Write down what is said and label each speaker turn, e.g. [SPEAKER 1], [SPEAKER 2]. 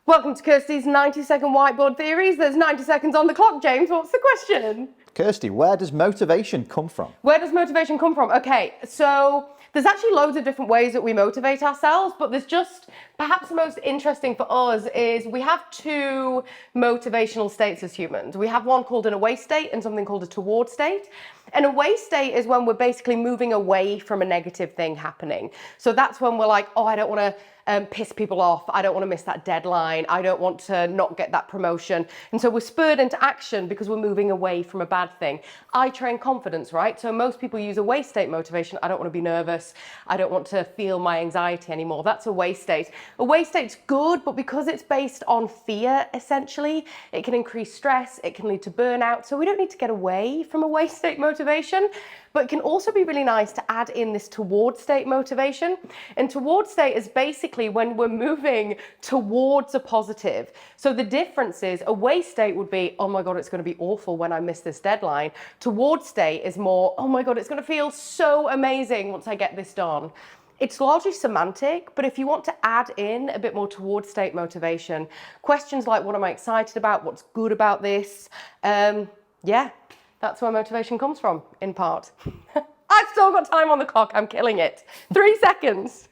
[SPEAKER 1] Welcome to Kirsty's 90-second whiteboard theories. There's 90 seconds on the clock, James. What's the question?
[SPEAKER 2] Kirsty, where does motivation come from?
[SPEAKER 1] Where does motivation come from? Okay, so there's actually loads of different ways that we motivate ourselves, but there's just perhaps the most interesting for us is we have two motivational states as humans. We have one called an away state and something called a toward state. An away state is when we're basically moving away from a negative thing happening. So that's when we're like, oh, I don't want to piss people off. I don't want to miss that deadline. I don't want to not get that promotion. And so we're spurred into action because we're moving away from a bad thing. I train confidence, right? So most people use away state motivation. I don't want to be nervous. I don't want to feel my anxiety anymore. That's away state. Away state's good, but because it's based on fear, essentially, it can increase stress. It can lead to burnout. So we don't need to get away from away state motivation, but it can also be really nice to add in this toward state motivation. And toward state is basically when we're moving towards a positive. So the difference is away state would be, oh my God, it's going to be awful when I miss this deadline. Toward state is more, oh my God, it's going to feel so amazing once I get this done. It's largely semantic, but if you want to add in a bit more toward state motivation, questions like what am I excited about? What's good about this? Yeah, that's where motivation comes from, in part. I've still got time on the clock. I'm killing it. 3 seconds.